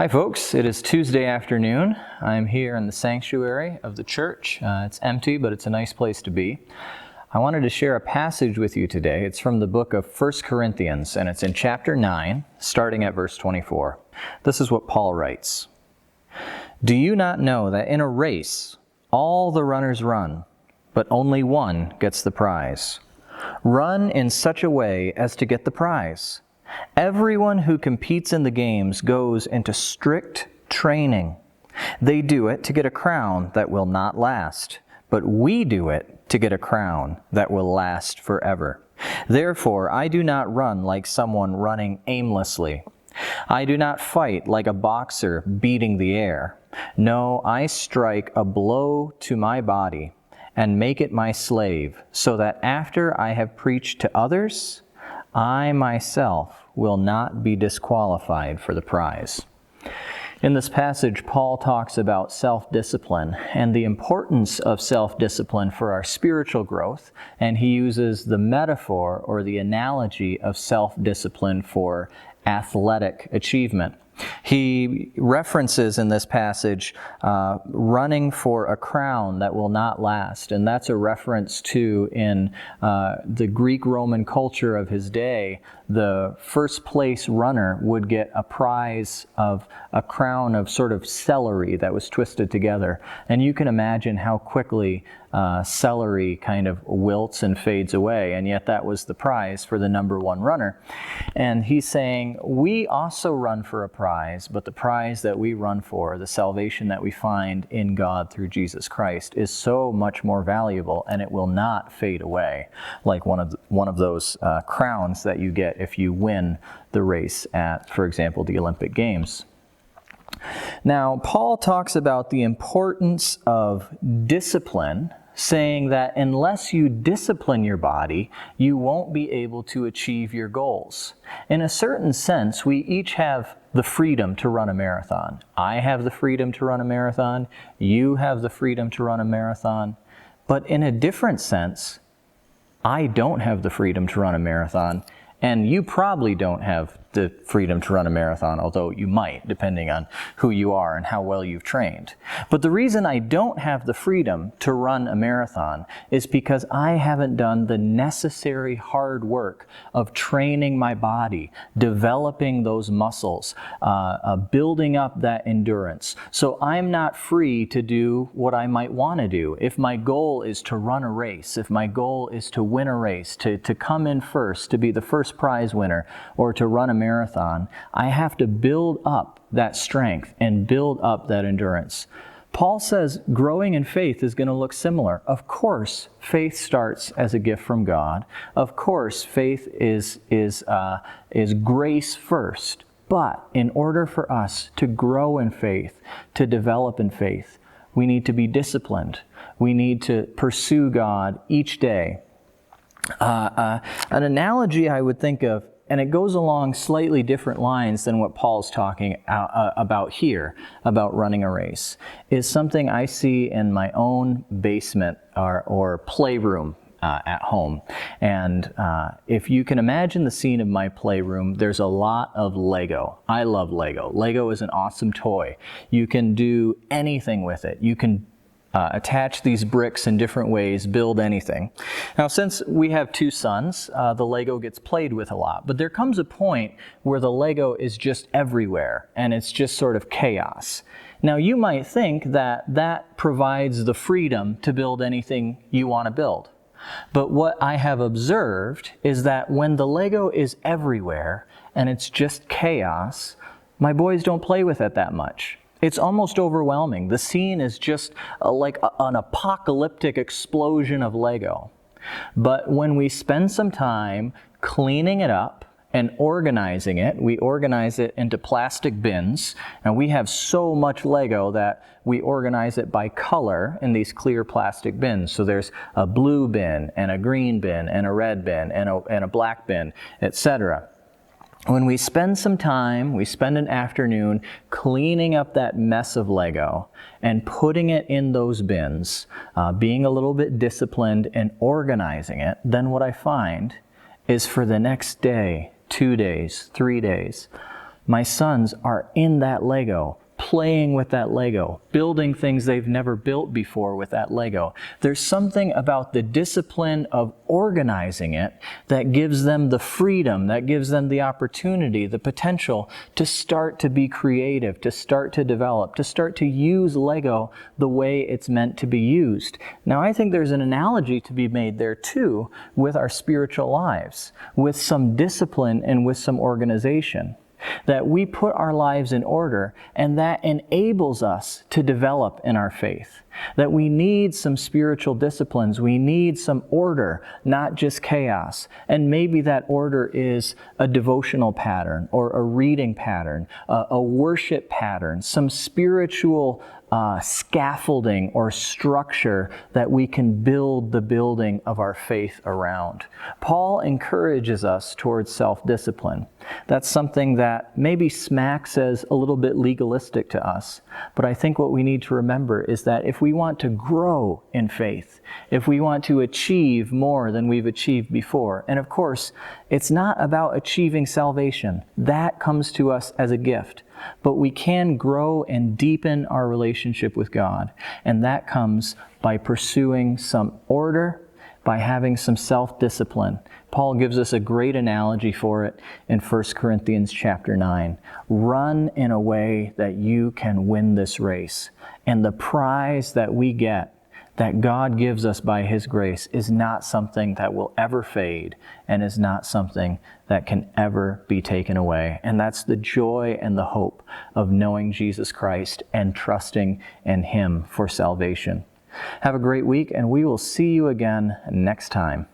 Hi folks, it is Tuesday afternoon. I'm here in the sanctuary of the church. It's empty, but it's a nice place to be. I wanted to share a passage with you today. It's from the book of 1 Corinthians, and it's in chapter 9, starting at verse 24. This is what Paul writes. Do you not know that in a race all the runners run, but only one gets the prize? Run in such a way as to get the prize. Everyone who competes in the games goes into strict training. They do it to get a crown that will not last, but we do it to get a crown that will last forever. Therefore, I do not run like someone running aimlessly. I do not fight like a boxer beating the air. No, I strike a blow to my body and make it my slave, so that after I have preached to others, I myself will not be disqualified for the prize. In this passage, Paul talks about self-discipline and the importance of self-discipline for our spiritual growth, and he uses the metaphor or the analogy of self-discipline for athletic achievement. He references in this passage running for a crown that will not last, and that's a reference to, in the Greek-Roman culture of his day, the first place runner would get a prize of a crown of sort of celery that was twisted together. And you can imagine how quickly celery kind of wilts and fades away, and yet that was the prize for the number one runner. And he's saying, we also run for a prize, but the prize that we run for, the salvation that we find in God through Jesus Christ, is so much more valuable, and it will not fade away like one of those crowns that you get if you win the race at, for example, the Olympic Games. Now, Paul talks about the importance of discipline, saying that unless you discipline your body, you won't be able to achieve your goals. In a certain sense, we each have the freedom to run a marathon. I have the freedom to run a marathon. You have the freedom to run a marathon. But in a different sense, I don't have the freedom to run a marathon, and you probably don't have the freedom to run a marathon, although you might, depending on who you are and how well you've trained. But the reason I don't have the freedom to run a marathon is because I haven't done the necessary hard work of training my body, developing those muscles, building up that endurance. So I'm not free to do what I might want to do. If my goal is to run a race, if my goal is to win a race, to come in first, to be the first prize winner, or to run a marathon, I have to build up that strength and build up that endurance. Paul says growing in faith is going to look similar. Of course, faith starts as a gift from God. Of course, faith is grace first. But in order for us to grow in faith, to develop in faith, we need to be disciplined. We need to pursue God each day. An analogy I would think of, and it goes along slightly different lines than what Paul's talking about here, about running a race, is something I see in my own basement or playroom at home. And if you can imagine the scene of my playroom, there's a lot of Lego. I love Lego. Lego is an awesome toy. You can do anything with it. You can attach these bricks in different ways, build anything. Now, since we have two sons, the Lego gets played with a lot. But there comes a point where the Lego is just everywhere, and it's just sort of chaos. Now, you might think that that provides the freedom to build anything you want to build. But what I have observed is that when the Lego is everywhere, and it's just chaos, my boys don't play with it that much. It's almost overwhelming. The scene is just like an apocalyptic explosion of Lego. But when we spend some time cleaning it up and organizing it, we organize it into plastic bins, and we have so much Lego that we organize it by color in these clear plastic bins. So there's a blue bin, and a green bin, and a red bin, and a black bin, etc. When we spend some time, we spend an afternoon cleaning up that mess of Lego and putting it in those bins, being a little bit disciplined and organizing it, then what I find is for the next day, 2 days, 3 days, My sons are in that Lego, playing with that Lego, building things they've never built before with that Lego. There's something about the discipline of organizing it that gives them the freedom, that gives them the opportunity, the potential to start to be creative, to start to develop, to start to use Lego the way it's meant to be used. Now, I think there's an analogy to be made there too with our spiritual lives, with some discipline and with some organization. That we put our lives in order, and that enables us to develop in our faith. That we need some spiritual disciplines, we need some order, not just chaos. And maybe that order is a devotional pattern, or a reading pattern, a worship pattern, some spiritual scaffolding or structure that we can build the building of our faith around. Paul encourages us towards self-discipline. That's something that maybe smacks as a little bit legalistic to us, but I think what we need to remember is that if we want to grow in faith, if we want to achieve more than we've achieved before, and of course, it's not about achieving salvation. That comes to us as a gift. But we can grow and deepen our relationship with God. And that comes by pursuing some order, by having some self-discipline. Paul gives us a great analogy for it in 1 Corinthians chapter 9. Run in a way that you can win this race. And the prize that we get, that God gives us by His grace, is not something that will ever fade and is not something that can ever be taken away. And that's the joy and the hope of knowing Jesus Christ and trusting in Him for salvation. Have a great week, and we will see you again next time.